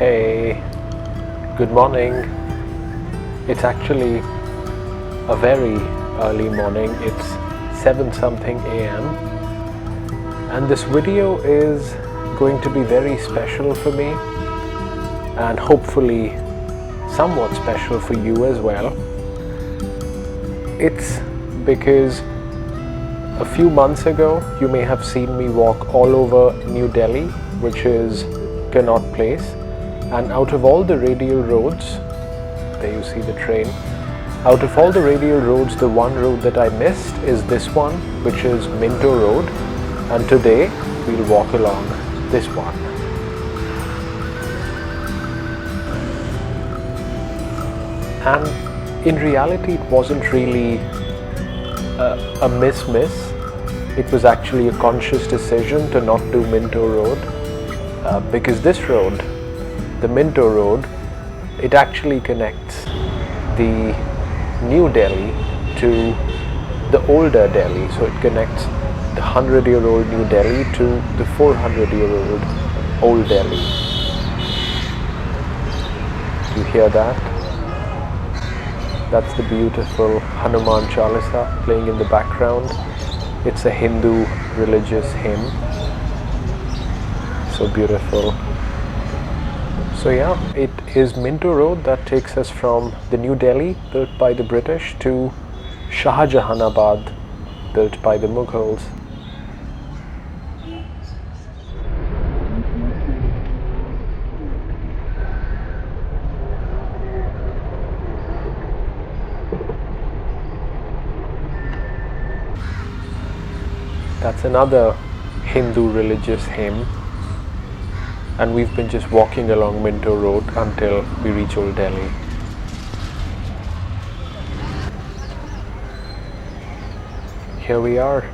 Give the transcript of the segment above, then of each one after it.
Hey, good morning. It's actually a very early morning. It's 7 something a.m. and this video is going to be very special for me and hopefully somewhat special for you as well. It's because a few months ago you may have seen me walk all over New Delhi, which is Connaught Place, and out of all the radial roads, there you see the train, out of all the radial roads, the one road that I missed is this one, which is Minto Road, and today we'll walk along this one. And in reality it wasn't really a miss. It was actually a conscious decision to not do Minto Road because this road, the Minto Road, it actually connects the New Delhi to the older Delhi. So it connects the 100-year-old New Delhi to the 400-year-old Old Delhi. Do you hear that? That's the beautiful Hanuman Chalisa playing in the background. It's a Hindu religious hymn. So beautiful. So yeah, it is Minto Road that takes us from the New Delhi, built by the British, to Shahjahanabad, built by the Mughals. That's another Hindu religious hymn, and we've been just walking along Minto Road until we reach Old Delhi. Here we are.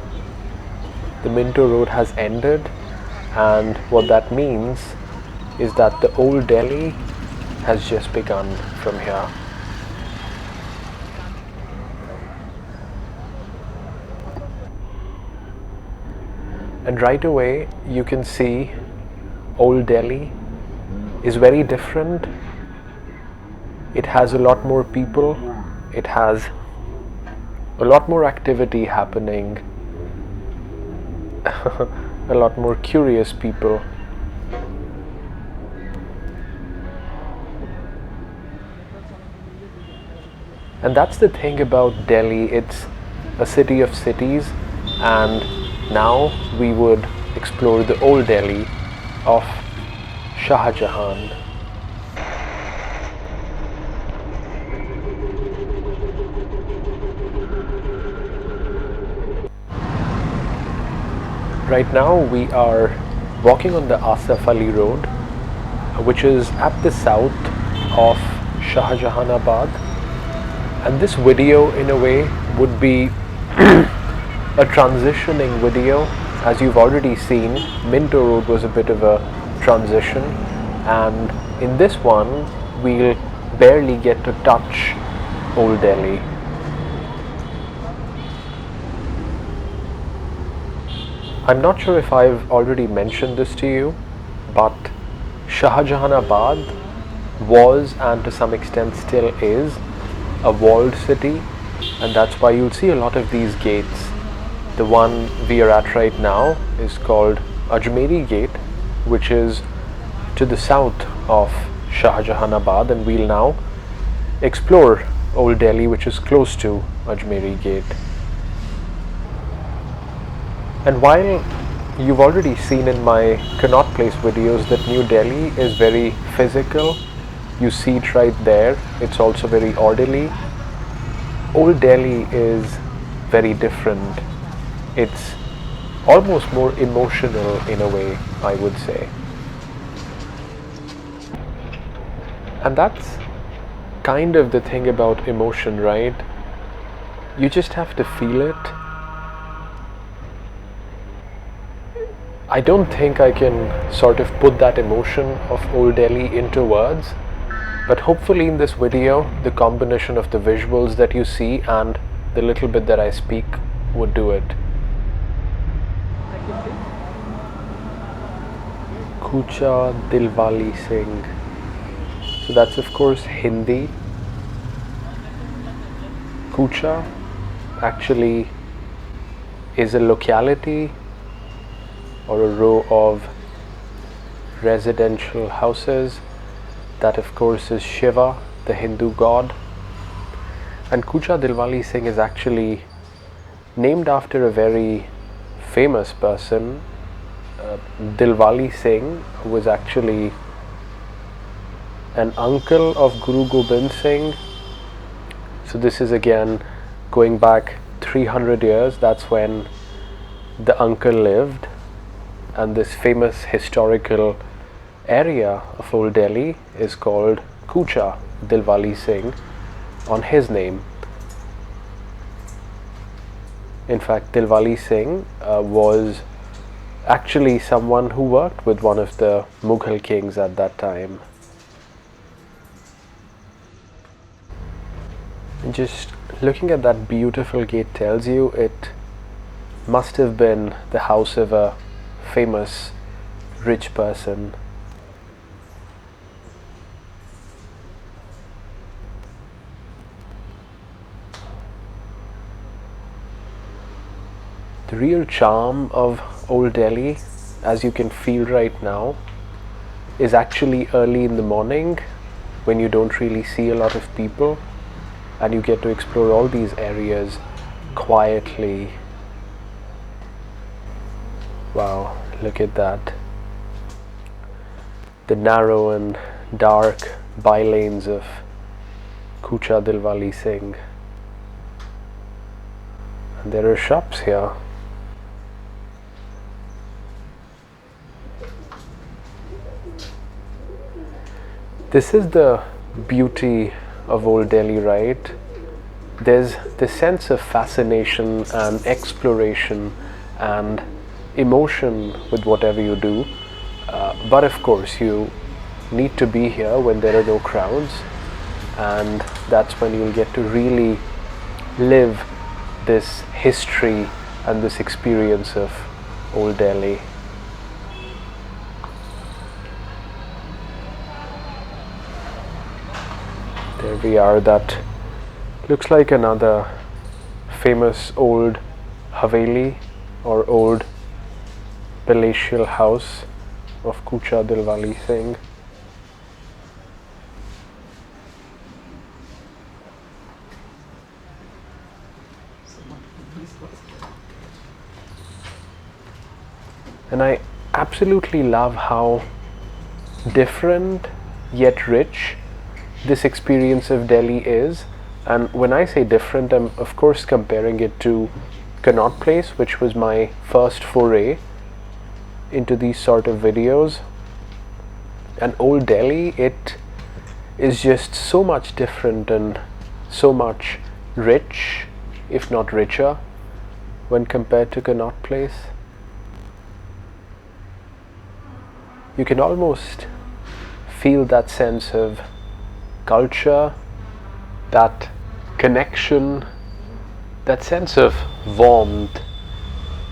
The Minto Road has ended, and what that means is that the Old Delhi has just begun from here. And right away you can see Old Delhi is very different. It has a lot more people. It has a lot more activity happening. A lot more curious people. And that's the thing about Delhi. It's a city of cities, and now we would explore the Old Delhi of Shahjahan. Right now we are walking on the Asaf Ali Road, which is at the south of Shahjahanabad, and this video in a way would be a transitioning video. As you've already seen, Minto Road was a bit of a transition, and in this one we'll barely get to touch Old Delhi. I'm not sure if I've already mentioned this to you, but Shahjahanabad was, and to some extent still is, a walled city, and that's why you'll see a lot of these gates. The one we are at right now is called Ajmeri Gate, which is to the south of Shahjahanabad, and we'll now explore Old Delhi, which is close to Ajmeri Gate. And while you've already seen in my Connaught Place videos that New Delhi is very physical, you see it right there, it's also very orderly, Old Delhi is very different. It's almost more emotional in a way, I would say. And that's kind of the thing about emotion, right? You just have to feel it. I don't think I can sort of put that emotion of Old Delhi into words, but hopefully in this video, the combination of the visuals that you see and the little bit that I speak would do it. Kucha Dilwali Singh. So that's of course Hindi. Kucha actually is a locality or a row of residential houses. That of course is Shiva, the Hindu god. And Kucha Dilwali Singh is actually named after a very famous person, Dilwali Singh, who was actually an uncle of Guru Gobind Singh. So this is again going back 300 years. That's when the uncle lived, and this famous historical area of Old Delhi is called Kucha Dilwali Singh on his name. In fact, Dilwali Singh was actually someone who worked with one of the Mughal kings at that time. And just looking at that beautiful gate tells you it must have been the house of a famous rich person. The real charm of Old Delhi, as you can feel right now, is actually early in the morning when you don't really see a lot of people and you get to explore all these areas quietly. Wow, look at that. The narrow and dark by lanes of Kucha Dilwali Singh. And there are shops here. This is the beauty of Old Delhi, right? There's this sense of fascination and exploration and emotion with whatever you do. But of course, you need to be here when there are no crowds, and that's when you'll get to really live this history and this experience of Old Delhi. There we are. That looks like another famous old Haveli or old palatial house of Kucha Dilwali Singh. And I absolutely love how different yet rich this experience of Delhi is. And when I say different, I'm of course comparing it to Connaught Place, which was my first foray into these sort of videos. And Old Delhi, it is just so much different and so much rich, if not richer, when compared to Connaught Place. You can almost feel that sense of culture, that connection, that sense of warmth,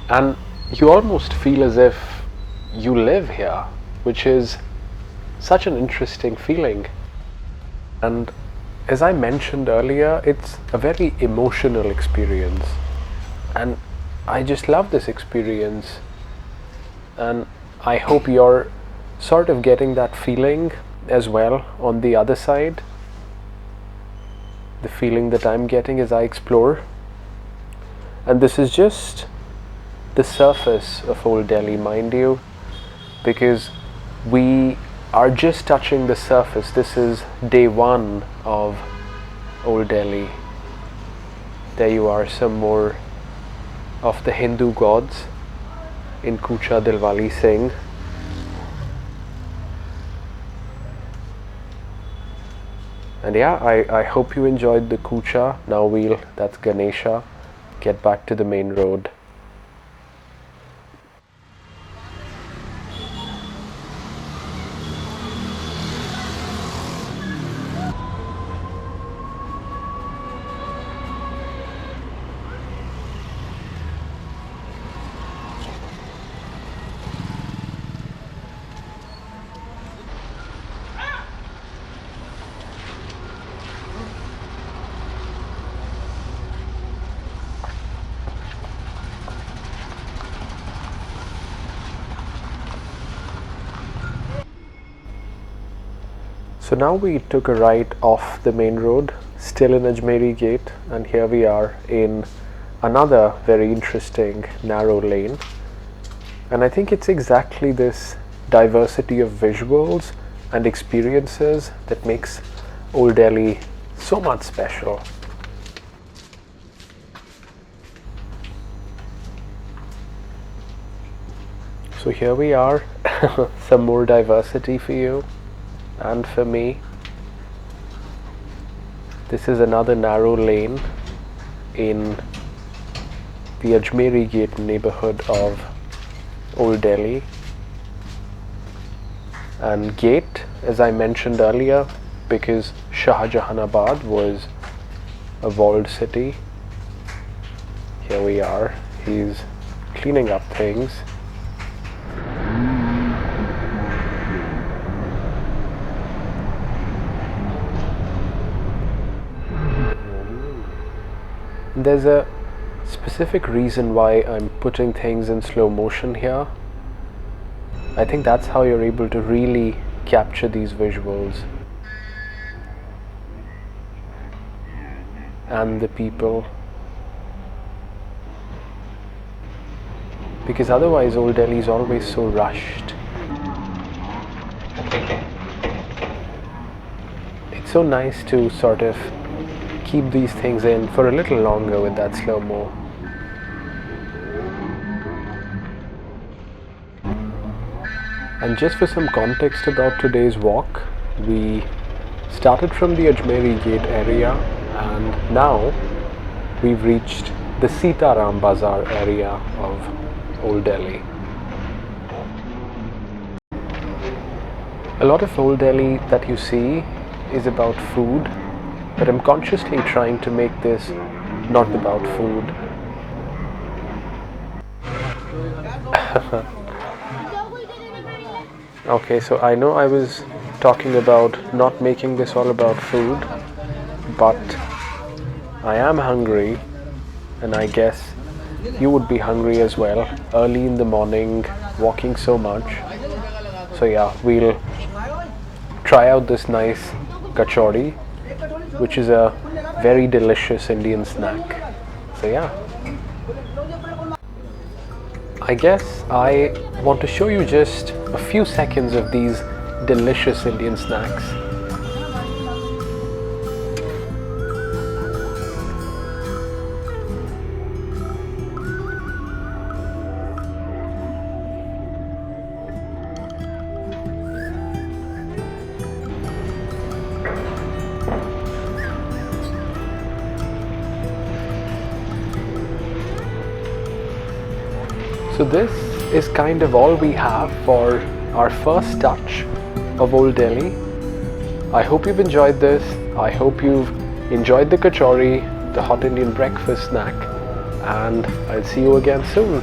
and you almost feel as if you live here, which is such an interesting feeling. And as I mentioned earlier, it's a very emotional experience, and I just love this experience, and I hope you're sort of getting that feeling as well on the other side. The feeling that I'm getting as I explore. And this is just the surface of Old Delhi, mind you, because we are just touching the surface. This is day one of Old Delhi. There you are, some more of the Hindu gods in Kucha Dilwali Singh. And yeah, I hope you enjoyed the Kucha. Now that's Ganesha, get back to the main road. So now we took a right off the main road, still in Ajmeri Gate, and here we are in another very interesting narrow lane. And I think it's exactly this diversity of visuals and experiences that makes Old Delhi so much special. So here we are, some more diversity for you and for me. This is another narrow lane in the Ajmeri Gate neighborhood of Old Delhi. And Gate, as I mentioned earlier, because Shahjahanabad was a walled city. Here we are, he's cleaning up things. There's a specific reason why I'm putting things in slow motion here. I think that's how you're able to really capture these visuals and the people, because otherwise Old Delhi is always so rushed. It's so nice to sort of keep these things in for a little longer with that slow-mo. And just for some context about today's walk, we started from the Ajmeri Gate area and now we've reached the Sitaram Bazaar area of Old Delhi. A lot of Old Delhi that you see is about food, but I'm consciously trying to make this not about food. Okay, so I know I was talking about not making this all about food, but I am hungry, and I guess you would be hungry as well, early in the morning, walking so much. So yeah, we'll try out this nice kachori, which is a very delicious Indian snack. So yeah, I guess I want to show you just a few seconds of these delicious Indian snacks. So this is kind of all we have for our first touch of Old Delhi. I hope you've enjoyed this. I hope you've enjoyed the kachori, the hot Indian breakfast snack, and I'll see you again soon.